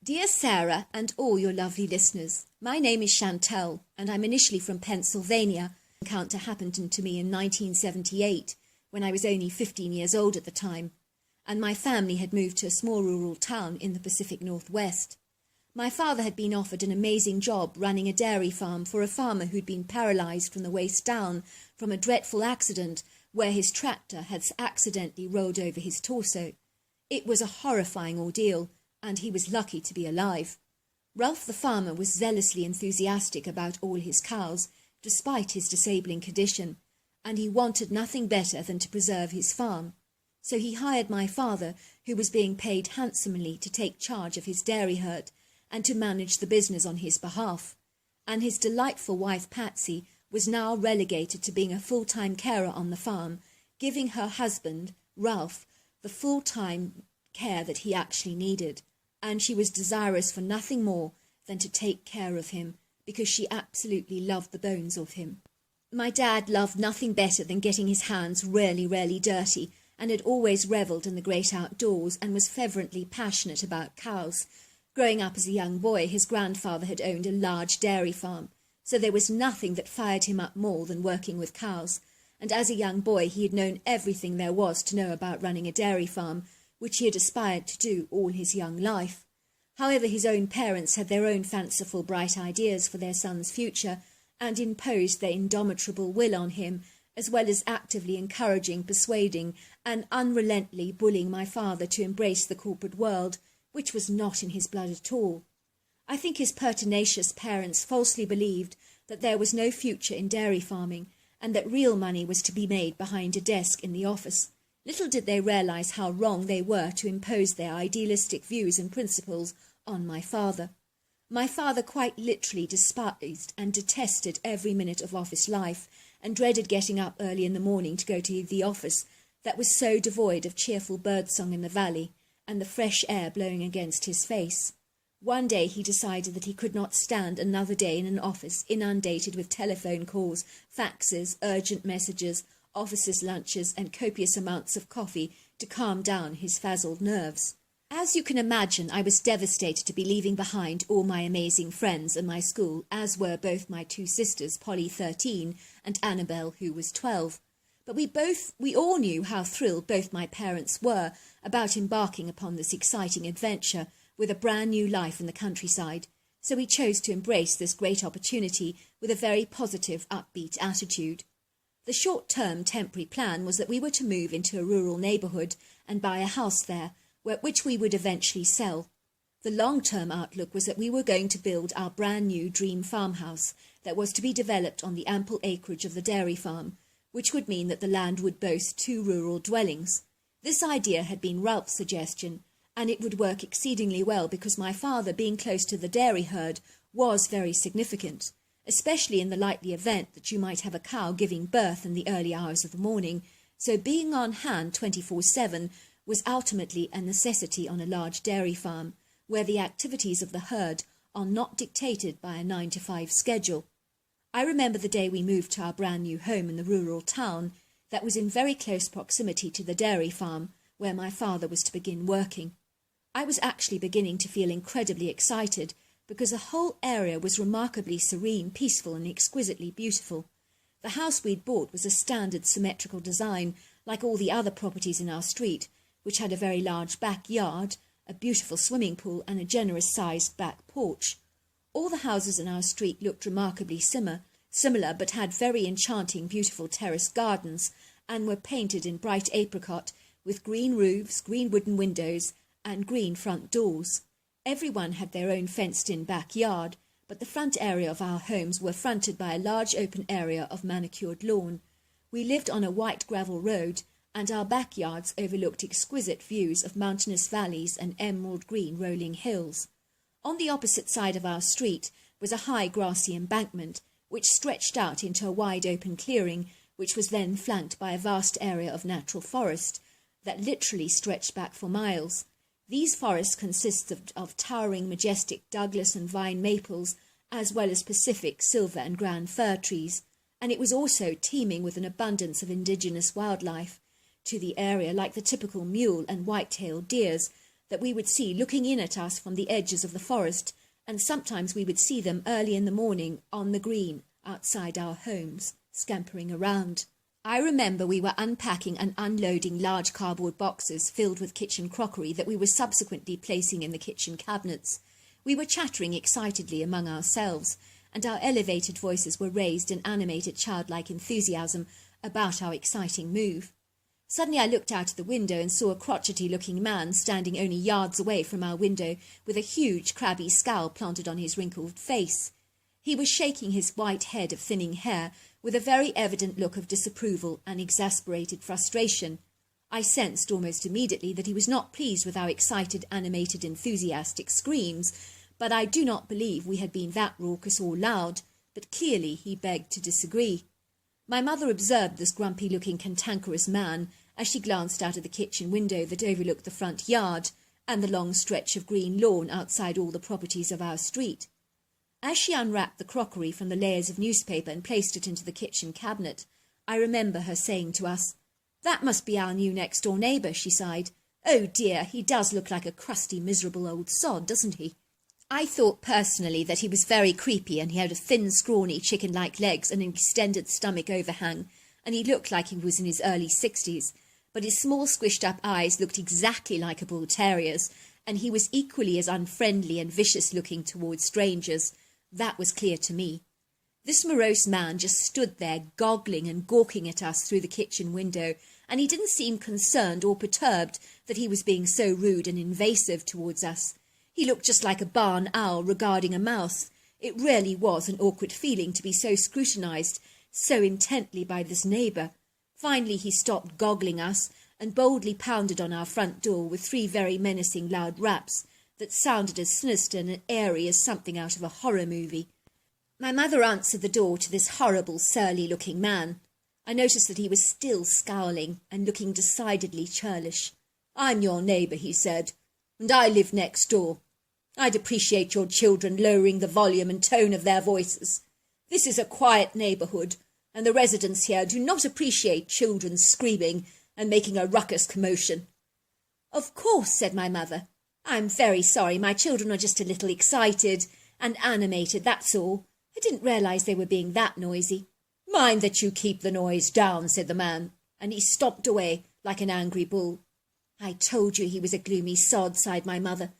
Dear Sarah and all your lovely listeners, my name is Chantel and I'm initially from Pennsylvania. The encounter happened to me in 1978 when I was only 15 years old at the time, and my family had moved to a small rural town in the Pacific Northwest. My father had been offered an amazing job running a dairy farm for a farmer who'd been paralysed from the waist down from a dreadful accident where his tractor had accidentally rolled over his torso. It was a horrifying ordeal, and he was lucky to be alive. Ralph the farmer was zealously enthusiastic about all his cows, despite his disabling condition, and he wanted nothing better than to preserve his farm. So he hired my father, who was being paid handsomely, to take charge of his dairy herd and to manage the business on his behalf. And his delightful wife Patsy was now relegated to being a full-time carer on the farm, giving her husband, Ralph, the full-time care that he actually needed, and she was desirous for nothing more than to take care of him, because she absolutely loved the bones of him. My dad loved nothing better than getting his hands really dirty, and had always revelled in the great outdoors and was fervently passionate about cows. Growing up as a young boy, his grandfather had owned a large dairy farm, so there was nothing that fired him up more than working with cows, and as a young boy he had known everything there was to know about running a dairy farm, which he had aspired to do all his young life. However, his own parents had their own fanciful, bright ideas for their son's future, and imposed their indomitable will on him, as well as actively encouraging, persuading, and unrelentingly bullying my father to embrace the corporate world, which was not in his blood at all. I think his pertinacious parents falsely believed that there was no future in dairy farming, and that real money was to be made behind a desk in the office. Little did they realise how wrong they were to impose their idealistic views and principles on my father. My father quite literally despised and detested every minute of office life, and dreaded getting up early in the morning to go to the office that was so devoid of cheerful birdsong in the valley and the fresh air blowing against his face. One day he decided that he could not stand another day in an office inundated with telephone calls, faxes, urgent messages, officers' lunches, and copious amounts of coffee to calm down his frazzled nerves. As you can imagine, I was devastated to be leaving behind all my amazing friends and my school, as were both my two sisters, Polly 13 and Annabelle, who was 12. But we all knew how thrilled both my parents were about embarking upon this exciting adventure with a brand new life in the countryside, so we chose to embrace this great opportunity with a very positive, upbeat attitude. The short-term temporary plan was that we were to move into a rural neighbourhood and buy a house there, which we would eventually sell. The long-term outlook was that we were going to build our brand new dream farmhouse that was to be developed on the ample acreage of the dairy farm, which would mean that the land would boast 2 rural dwellings. This idea had been Ralph's suggestion, and it would work exceedingly well because my father, being close to the dairy herd, was very significant, especially in the likely event that you might have a cow giving birth in the early hours of the morning, so being on hand 24/7 was ultimately a necessity on a large dairy farm, where the activities of the herd are not dictated by a 9-to-5 schedule. I remember the day we moved to our brand new home in the rural town that was in very close proximity to the dairy farm where my father was to begin working. I was actually beginning to feel incredibly excited because the whole area was remarkably serene, peaceful, and exquisitely beautiful. The house we'd bought was a standard symmetrical design like all the other properties in our street, which had a very large backyard, a beautiful swimming pool, and a generous-sized back porch. All the houses in our street looked remarkably similar, but had very enchanting, beautiful terrace gardens, and were painted in bright apricot, with green roofs, green wooden windows, and green front doors. Everyone had their own fenced-in backyard, but the front area of our homes were fronted by a large open area of manicured lawn. We lived on a white gravel road, and our backyards overlooked exquisite views of mountainous valleys and emerald green rolling hills. On the opposite side of our street was a high grassy embankment, which stretched out into a wide open clearing, which was then flanked by a vast area of natural forest that literally stretched back for miles. These forests consisted of towering, majestic Douglas and vine maples, as well as Pacific, silver and grand fir trees, and it was also teeming with an abundance of indigenous wildlife to the area, like the typical mule and white-tailed deers that we would see looking in at us from the edges of the forest, and sometimes we would see them early in the morning on the green outside our homes, scampering around. I remember we were unpacking and unloading large cardboard boxes filled with kitchen crockery that we were subsequently placing in the kitchen cabinets. We were chattering excitedly among ourselves, and our elevated voices were raised in animated childlike enthusiasm about our exciting move. Suddenly I looked out of the window and saw a crotchety-looking man standing only yards away from our window with a huge crabby scowl planted on his wrinkled face. He was shaking his white head of thinning hair with a very evident look of disapproval and exasperated frustration. I sensed almost immediately that he was not pleased with our excited, animated, enthusiastic screams, but I do not believe we had been that raucous or loud, but clearly he begged to disagree. My mother observed this grumpy-looking, cantankerous man as she glanced out of the kitchen window that overlooked the front yard and the long stretch of green lawn outside all the properties of our street. As she unwrapped the crockery from the layers of newspaper and placed it into the kitchen cabinet, I remember her saying to us, "That must be our new next-door neighbour," she sighed. "Oh dear, he does look like a crusty, miserable old sod, doesn't he?" I thought personally that he was very creepy, and he had a thin, scrawny, chicken-like legs and an extended stomach overhang, and he looked like he was in his early 60s, but his small, squished-up eyes looked exactly like a bull terrier's, and he was equally as unfriendly and vicious-looking towards strangers. That was clear to me. This morose man just stood there, goggling and gawking at us through the kitchen window, and he didn't seem concerned or perturbed that he was being so rude and invasive towards us. He looked just like a barn owl regarding a mouse. It really was an awkward feeling to be so scrutinised so intently by this neighbour. Finally he stopped goggling us and boldly pounded on our front door with 3 very menacing loud raps that sounded as sinister and airy as something out of a horror movie. My mother answered the door to this horrible, surly-looking man. I noticed that he was still scowling and looking decidedly churlish. "I'm your neighbour," he said, "and I live next door. I'd appreciate your children lowering the volume and tone of their voices. This is a quiet neighbourhood, and the residents here do not appreciate children screaming and making a ruckus commotion." "Of course," said my mother. "I'm very sorry. My children are just a little excited and animated, that's all. I didn't realise they were being that noisy." "Mind that you keep the noise down," said the man, and he stomped away like an angry bull. "I told you he was a gloomy sod," sighed my mother.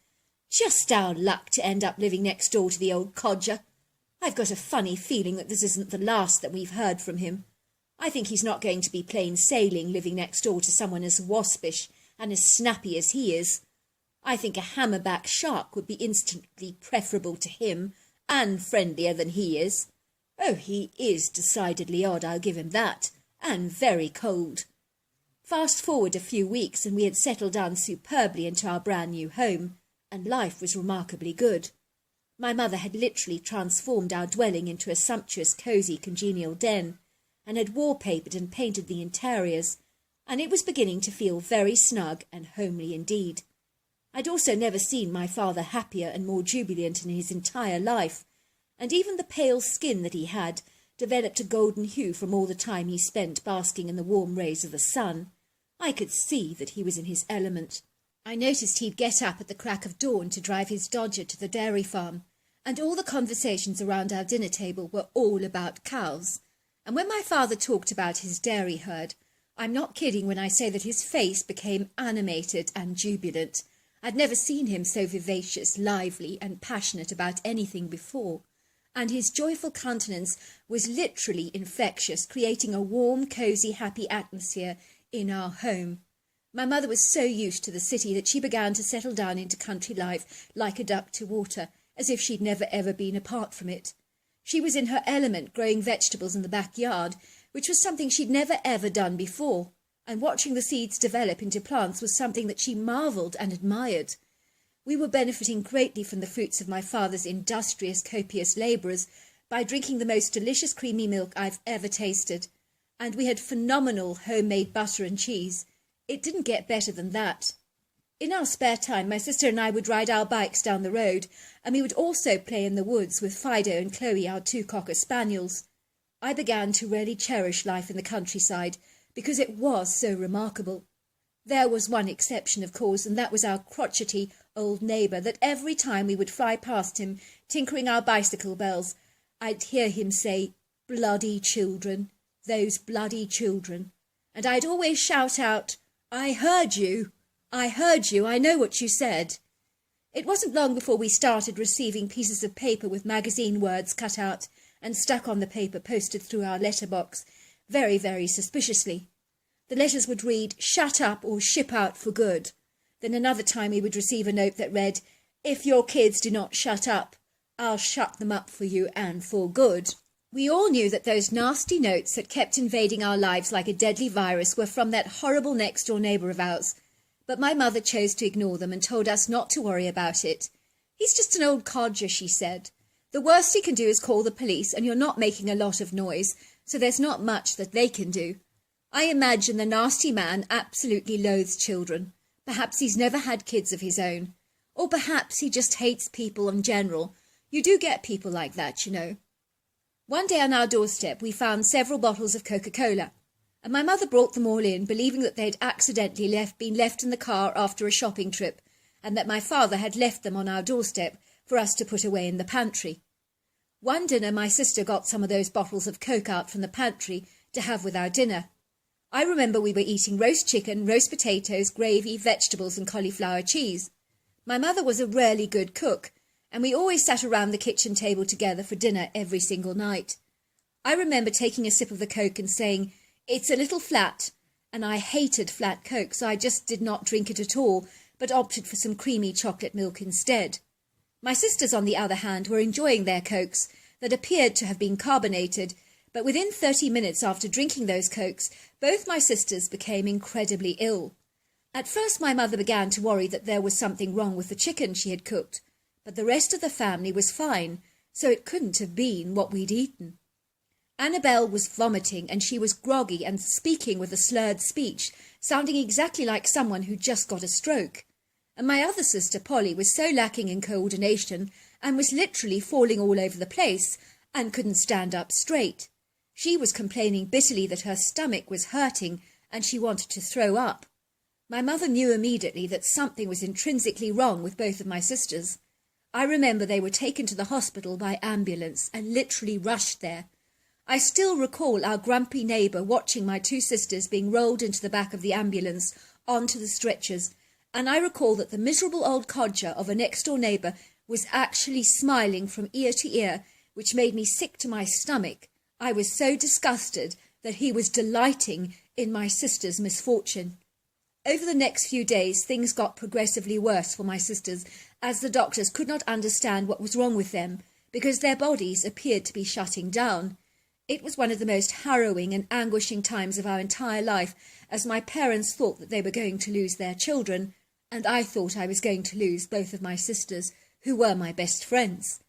"Just our luck to end up living next door to the old codger. I've got a funny feeling that this isn't the last that we've heard from him. I think he's not going to be plain sailing living next door to someone as waspish and as snappy as he is. I think a hammerback shark would be instantly preferable to him and friendlier than he is. Oh, he is decidedly odd, I'll give him that, and very cold." Fast forward a few weeks and we had settled down superbly into our brand new home, and life was remarkably good. My mother had literally transformed our dwelling into a sumptuous, cosy, congenial den, and had wallpapered and painted the interiors, and it was beginning to feel very snug and homely indeed. I'd also never seen my father happier and more jubilant in his entire life, and even the pale skin that he had developed a golden hue from all the time he spent basking in the warm rays of the sun. I could see that he was in his element. I noticed he'd get up at the crack of dawn to drive his Dodger to the dairy farm, and all the conversations around our dinner table were all about cows. And when my father talked about his dairy herd, I'm not kidding when I say that his face became animated and jubilant. I'd never seen him so vivacious, lively, and passionate about anything before, and his joyful countenance was literally infectious, creating a warm, cosy, happy atmosphere in our home. My mother was so used to the city that she began to settle down into country life like a duck to water, as if she'd never ever been apart from it. She was in her element, growing vegetables in the backyard, which was something she'd never ever done before, and watching the seeds develop into plants was something that she marvelled and admired. We were benefiting greatly from the fruits of my father's industrious, copious labours by drinking the most delicious creamy milk I've ever tasted, and we had phenomenal homemade butter and cheese. It didn't get better than that. In our spare time, my sister and I would ride our bikes down the road, and we would also play in the woods with Fido and Chloe, our 2 cocker spaniels. I began to really cherish life in the countryside, because it was so remarkable. There was one exception, of course, and that was our crotchety old neighbour, that every time we would fly past him, tinkering our bicycle bells, I'd hear him say, "Bloody children, those bloody children." And I'd always shout out, "I heard you, I heard you, I know what you said." It wasn't long before we started receiving pieces of paper with magazine words cut out and stuck on the paper posted through our letterbox, very, very suspiciously. The letters would read, "Shut up or ship out for good." Then another time we would receive a note that read, "If your kids do not shut up, I'll shut them up for you and for good." We all knew that those nasty notes that kept invading our lives like a deadly virus were from that horrible next-door neighbour of ours, but my mother chose to ignore them and told us not to worry about it. "He's just an old codger," she said. "The worst he can do is call the police, and you're not making a lot of noise, so there's not much that they can do." I imagine the nasty man absolutely loathes children. Perhaps he's never had kids of his own. Or perhaps he just hates people in general. You do get people like that, you know. One day on our doorstep we found several bottles of Coca-Cola, and my mother brought them all in, believing that they'd accidentally been left in the car after a shopping trip, and that my father had left them on our doorstep for us to put away in the pantry. One dinner my sister got some of those bottles of Coke out from the pantry to have with our dinner. I remember we were eating roast chicken, roast potatoes, gravy, vegetables and cauliflower cheese. My mother was a really good cook, and we always sat around the kitchen table together for dinner every single night. I remember taking a sip of the Coke and saying, "It's a little flat," and I hated flat Coke, so I just did not drink it at all, but opted for some creamy chocolate milk instead. My sisters, on the other hand, were enjoying their Cokes that appeared to have been carbonated, but within 30 minutes after drinking those Cokes, both my sisters became incredibly ill. At first my mother began to worry that there was something wrong with the chicken she had cooked, but the rest of the family was fine, so it couldn't have been what we'd eaten. Annabelle was vomiting, and she was groggy and speaking with a slurred speech, sounding exactly like someone who'd just got a stroke. And my other sister, Polly, was so lacking in coordination and was literally falling all over the place and couldn't stand up straight. She was complaining bitterly that her stomach was hurting and she wanted to throw up. My mother knew immediately that something was intrinsically wrong with both of my sisters. I remember they were taken to the hospital by ambulance and literally rushed there. I still recall our grumpy neighbour watching my two sisters being rolled into the back of the ambulance onto the stretchers, and I recall that the miserable old codger of a next-door neighbour was actually smiling from ear to ear, which made me sick to my stomach. I was so disgusted that he was delighting in my sister's misfortune. Over the next few days, things got progressively worse for my sisters, as the doctors could not understand what was wrong with them, because their bodies appeared to be shutting down. It was one of the most harrowing and anguishing times of our entire life, as my parents thought that they were going to lose their children, and I thought I was going to lose both of my sisters, who were my best friends.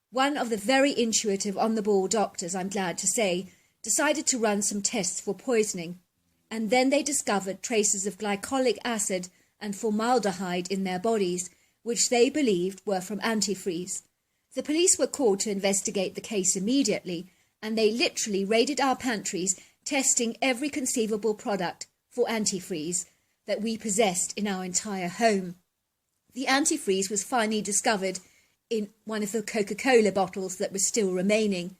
One of the very intuitive, on-the-ball doctors, I'm glad to say, decided to run some tests for poisoning, and then they discovered traces of glycolic acid and formaldehyde in their bodies, which they believed were from antifreeze. The police were called to investigate the case immediately, and they literally raided our pantries, testing every conceivable product for antifreeze that we possessed in our entire home. The antifreeze was finally discovered in one of the Coca-Cola bottles that was still remaining.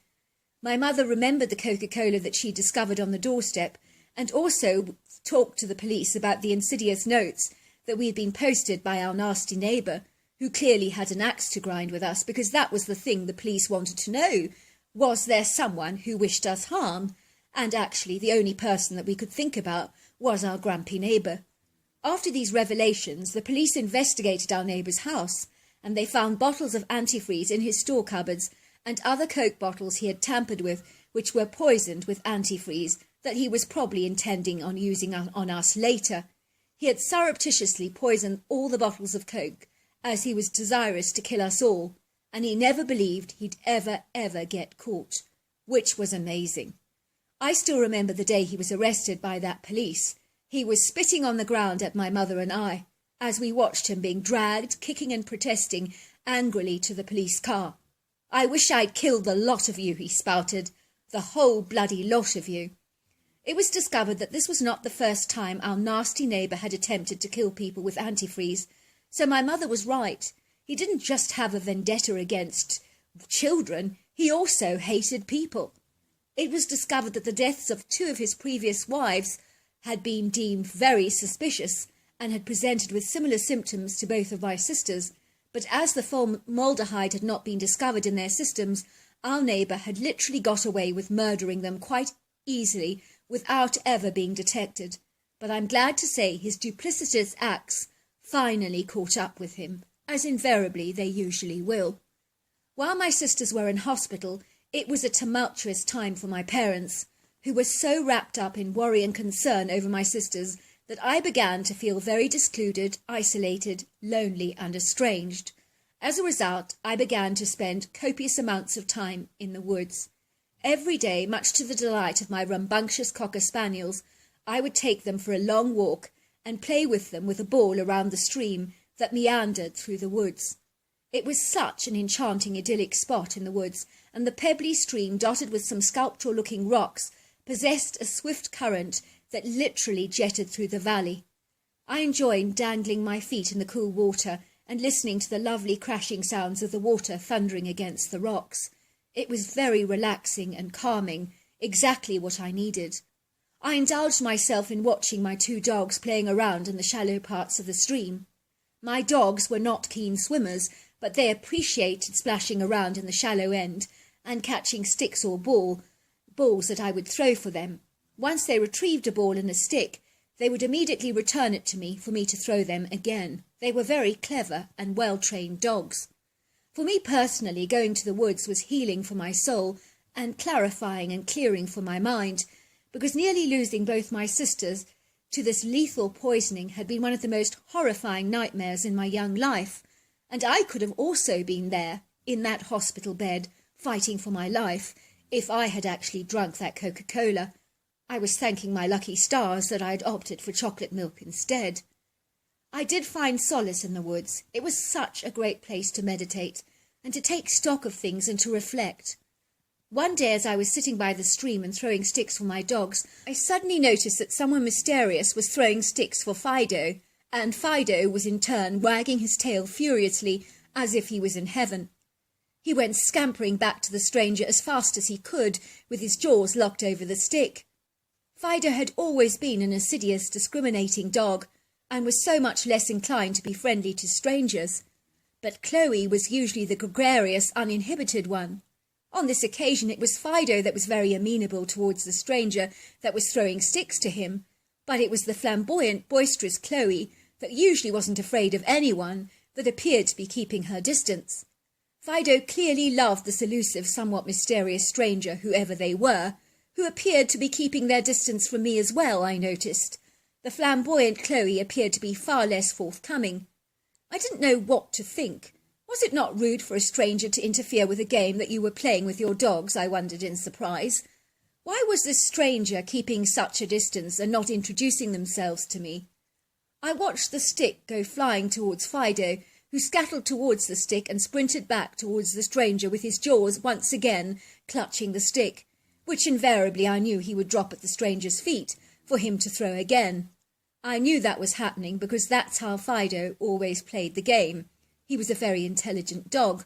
My mother remembered the Coca-Cola that she discovered on the doorstep, and also talked to the police about the insidious notes that we had been posted by our nasty neighbour, who clearly had an axe to grind with us, because that was the thing the police wanted to know. Was there someone who wished us harm? And actually the only person that we could think about was our grumpy neighbour. After these revelations, the police investigated our neighbour's house, and they found bottles of antifreeze in his store cupboards and other Coke bottles he had tampered with, which were poisoned with antifreeze that he was probably intending on using on us later. He had surreptitiously poisoned all the bottles of Coke, as he was desirous to kill us all, and he never believed he'd ever get caught, which was amazing. I still remember the day he was arrested by that police. He was spitting on the ground at my mother and I, as we watched him being dragged, kicking and protesting angrily to the police car. "I wish I'd killed the lot of you," he spouted. "The whole bloody lot of you." It was discovered that this was not the first time our nasty neighbour had attempted to kill people with antifreeze, so my mother was right. He didn't just have a vendetta against children, he also hated people. It was discovered that the deaths of 2 of his previous wives had been deemed very suspicious and had presented with similar symptoms to both of my sisters, but as the formaldehyde had not been discovered in their systems, our neighbour had literally got away with murdering them quite easily without ever being detected. But I'm glad to say his duplicitous acts finally caught up with him, as invariably they usually will. While my sisters were in hospital, it was a tumultuous time for my parents, who were so wrapped up in worry and concern over my sisters that I began to feel very discluded, isolated, lonely and estranged. As a result, I began to spend copious amounts of time in the woods. Every day, much to the delight of my rambunctious cocker spaniels, I would take them for a long walk and play with them with a ball around the stream that meandered through the woods. It was such an enchanting idyllic spot in the woods, and the pebbly stream, dotted with some sculptural-looking rocks, possessed a swift current that literally jetted through the valley. I enjoyed dangling my feet in the cool water and listening to the lovely crashing sounds of the water thundering against the rocks. It was very relaxing and calming, exactly what I needed. I indulged myself in watching my 2 dogs playing around in the shallow parts of the stream. My dogs were not keen swimmers, but they appreciated splashing around in the shallow end and catching sticks or balls that I would throw for them. Once they retrieved a ball and a stick, they would immediately return it to me for me to throw them again. They were very clever and well-trained dogs. For me personally, going to the woods was healing for my soul and clarifying and clearing for my mind, because nearly losing both my sisters to this lethal poisoning had been one of the most horrifying nightmares in my young life, and I could have also been there, in that hospital bed, fighting for my life, if I had actually drunk that Coca-Cola. I was thanking my lucky stars that I had opted for chocolate milk instead. I did find solace in the woods. It was such a great place to meditate, and to take stock of things and to reflect. One day, as I was sitting by the stream and throwing sticks for my dogs, I suddenly noticed that someone mysterious was throwing sticks for Fido, and Fido was in turn wagging his tail furiously as if he was in heaven. He went scampering back to the stranger as fast as he could, with his jaws locked over the stick. Fido had always been an assiduous, discriminating dog, and was so much less inclined to be friendly to strangers. But Chloe was usually the gregarious, uninhibited one. On this occasion it was Fido that was very amenable towards the stranger that was throwing sticks to him, but it was the flamboyant, boisterous Chloe that usually wasn't afraid of anyone that appeared to be keeping her distance. Fido clearly loved this elusive, somewhat mysterious stranger, whoever they were, who appeared to be keeping their distance from me as well, I noticed. The flamboyant Chloe appeared to be far less forthcoming. I didn't know what to think. Was it not rude for a stranger to interfere with a game that you were playing with your dogs, I wondered in surprise. Why was this stranger keeping such a distance and not introducing themselves to me? I watched the stick go flying towards Fido, who scuttled towards the stick and sprinted back towards the stranger with his jaws once again clutching the stick, which invariably I knew he would drop at the stranger's feet for him to throw again. I knew that was happening because that's how Fido always played the game. He was a very intelligent dog.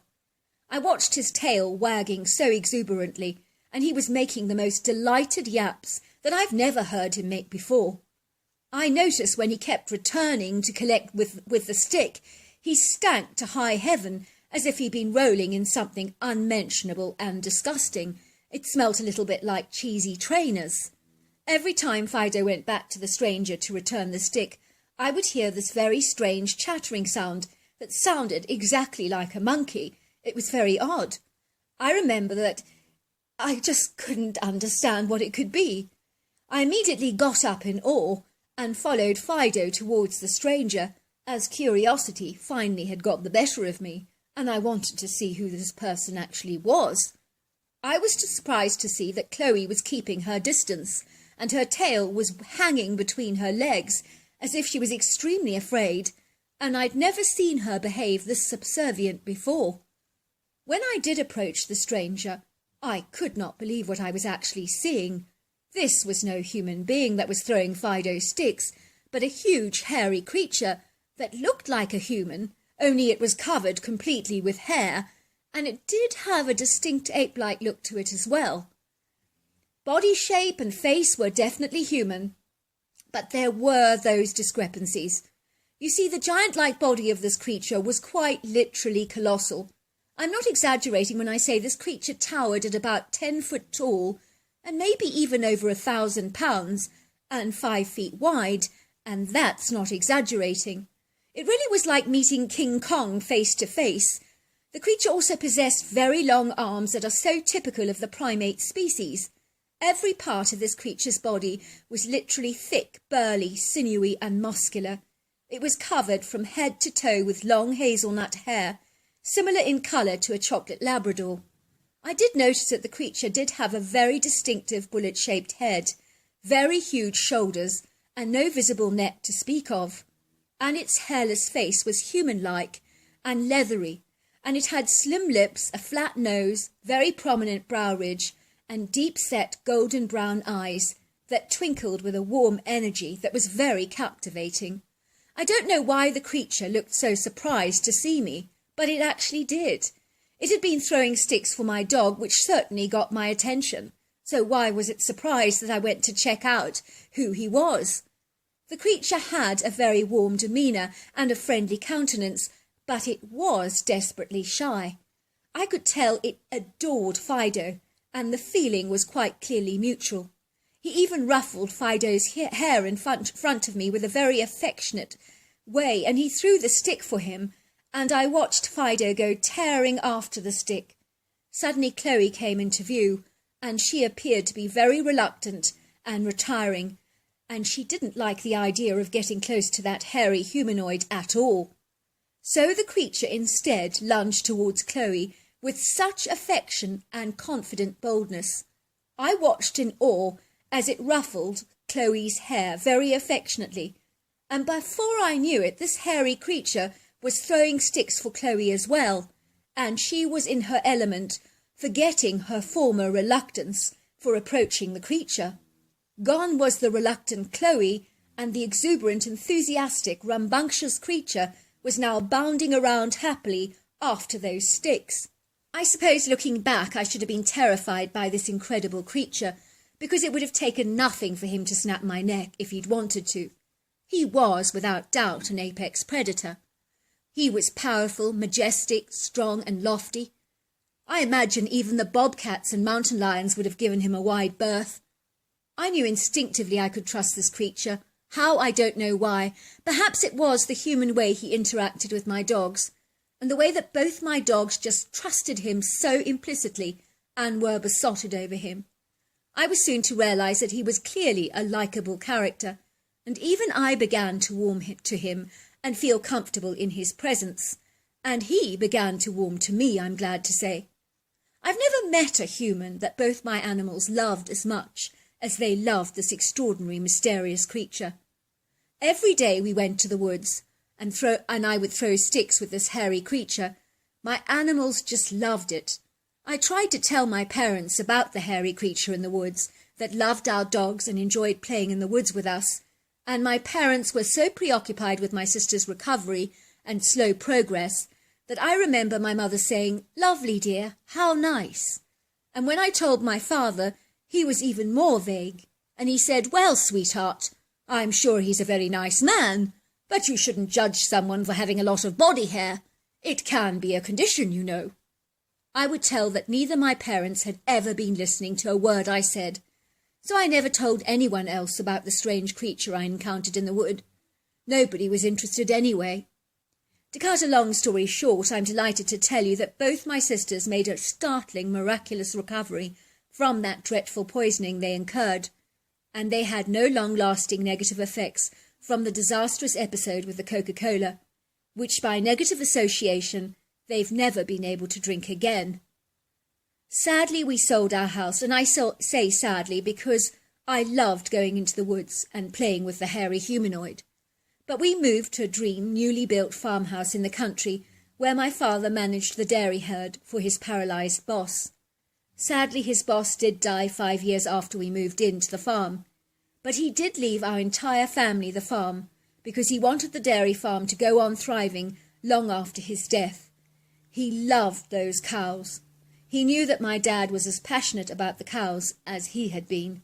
I watched his tail wagging so exuberantly, and he was making the most delighted yaps that I've never heard him make before. I noticed when he kept returning to collect with the stick, he stank to high heaven as if he'd been rolling in something unmentionable and disgusting. It smelt a little bit like cheesy trainers. Every time Fido went back to the stranger to return the stick, I would hear this very strange chattering sound that sounded exactly like a monkey. It was very odd. I remember that I just couldn't understand what it could be. I immediately got up in awe and followed Fido towards the stranger, as curiosity finally had got the better of me, and I wanted to see who this person actually was. I was surprised to see that Chloe was keeping her distance, and her tail was hanging between her legs, as if she was extremely afraid, and I'd never seen her behave this subservient before. When I did approach the stranger, I could not believe what I was actually seeing. This was no human being that was throwing Fido sticks, but a huge hairy creature that looked like a human, only it was covered completely with hair, and it did have a distinct ape-like look to it as well. Body shape and face were definitely human, but there were those discrepancies. You see, the giant-like body of this creature was quite literally colossal. I'm not exaggerating when I say this creature towered at about 10 foot tall, and maybe even over 1,000 pounds, and 5 feet wide, and that's not exaggerating. It really was like meeting King Kong face to face. The creature also possessed very long arms that are so typical of the primate species. Every part of this creature's body was literally thick, burly, sinewy and muscular. It was covered from head to toe with long hazelnut hair, similar in colour to a chocolate Labrador. I did notice that the creature did have a very distinctive bullet-shaped head, very huge shoulders, and no visible neck to speak of. And its hairless face was human-like and leathery, and it had slim lips, a flat nose, very prominent brow ridge, and deep-set golden-brown eyes that twinkled with a warm energy that was very captivating. I don't know why the creature looked so surprised to see me, but it actually did. It had been throwing sticks for my dog, which certainly got my attention. So why was it surprised that I went to check out who he was? The creature had a very warm demeanour and a friendly countenance, but it was desperately shy. I could tell it adored Fido, and the feeling was quite clearly mutual. He even ruffled Fido's hair in front of me with a very affectionate way, and he threw the stick for him, and I watched Fido go tearing after the stick. Suddenly Chloe came into view, and she appeared to be very reluctant and retiring, and she didn't like the idea of getting close to that hairy humanoid at all. So the creature instead lunged towards Chloe with such affection and confident boldness. I watched in awe as it ruffled Chloe's hair very affectionately, and before I knew it, this hairy creature was throwing sticks for Chloe as well, and she was in her element, forgetting her former reluctance for approaching the creature. Gone was the reluctant Chloe, and the exuberant, enthusiastic, rambunctious creature was now bounding around happily after those sticks. I suppose looking back I should have been terrified by this incredible creature, because it would have taken nothing for him to snap my neck if he'd wanted to. He was, without doubt, an apex predator. He was powerful, majestic, strong and lofty. I imagine even the bobcats and mountain lions would have given him a wide berth. I knew instinctively I could trust this creature. How, I don't know why. Perhaps it was the human way he interacted with my dogs, and the way that both my dogs just trusted him so implicitly and were besotted over him. I was soon to realise that he was clearly a likeable character, and even I began to warm to him and feel comfortable in his presence, and he began to warm to me, I'm glad to say. I've never met a human that both my animals loved as much as they loved this extraordinary, mysterious creature. Every day we went to the woods, and I would throw sticks with this hairy creature. My animals just loved it. I tried to tell my parents about the hairy creature in the woods that loved our dogs and enjoyed playing in the woods with us, and my parents were so preoccupied with my sister's recovery and slow progress that I remember my mother saying, "Lovely, dear, how nice." And when I told my father, he was even more vague, and he said, "Well, sweetheart, I'm sure he's a very nice man, but you shouldn't judge someone for having a lot of body hair. It can be a condition, you know." I would tell that neither my parents had ever been listening to a word I said, so I never told anyone else about the strange creature I encountered in the wood. Nobody was interested anyway. To cut a long story short, I'm delighted to tell you that both my sisters made a startling, miraculous recovery from that dreadful poisoning they incurred, and they had no long-lasting negative effects from the disastrous episode with the Coca-Cola, which by negative association they've never been able to drink again. Sadly, we sold our house, and I say sadly because I loved going into the woods and playing with the hairy humanoid. But we moved to a dream, newly built farmhouse in the country where my father managed the dairy herd for his paralysed boss. Sadly, his boss did die 5 years after we moved into the farm. But he did leave our entire family the farm because he wanted the dairy farm to go on thriving long after his death. He loved those cows. He knew that my dad was as passionate about the cows as he had been.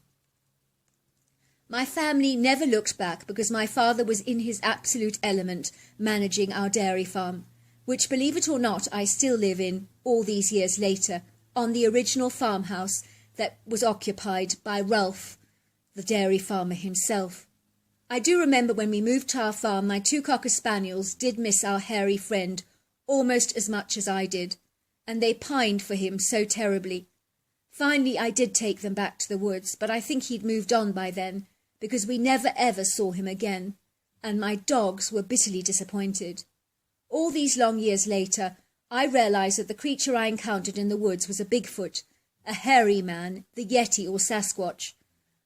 My family never looked back because my father was in his absolute element managing our dairy farm, which, believe it or not, I still live in all these years later, on the original farmhouse that was occupied by Ralph, the dairy farmer himself. I do remember when we moved to our farm, my 2 Cocker Spaniels did miss our hairy friend almost as much as I did, and they pined for him so terribly. Finally, I did take them back to the woods, but I think he'd moved on by then, because we never ever saw him again, and my dogs were bitterly disappointed. All these long years later, I realised that the creature I encountered in the woods was a Bigfoot, a hairy man, the Yeti or Sasquatch.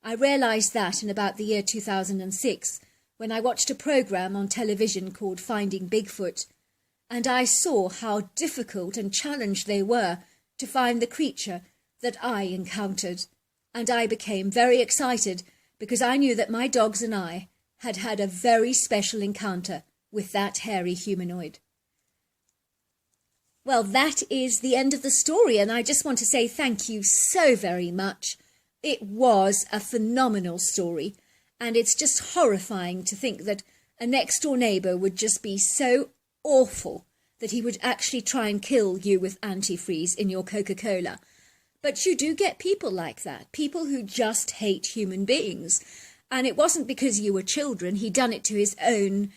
I realised that in about the year 2006, when I watched a programme on television called Finding Bigfoot, and I saw how difficult and challenged they were to find the creature that I encountered, and I became very excited because I knew that my dogs and I had had a very special encounter with that hairy humanoid. Well, that is the end of the story, and I just want to say thank you so very much. It was a phenomenal story, and it's just horrifying to think that a next-door neighbour would just be so awful that he would actually try and kill you with antifreeze in your Coca-Cola. But you do get people like that, people who just hate human beings. And it wasn't because you were children. He'd done it to his own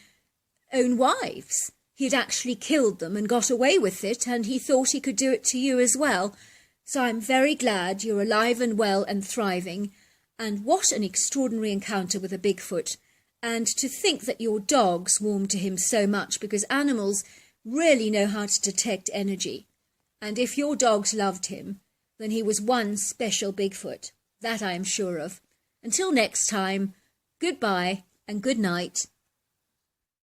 wives. He'd actually killed them and got away with it, and he thought he could do it to you as well. So I'm very glad you're alive and well and thriving. And what an extraordinary encounter with a Bigfoot. And to think that your dogs warmed to him so much, because animals really know how to detect energy. And if your dogs loved him, then he was one special Bigfoot. That I am sure of. Until next time, goodbye and good night.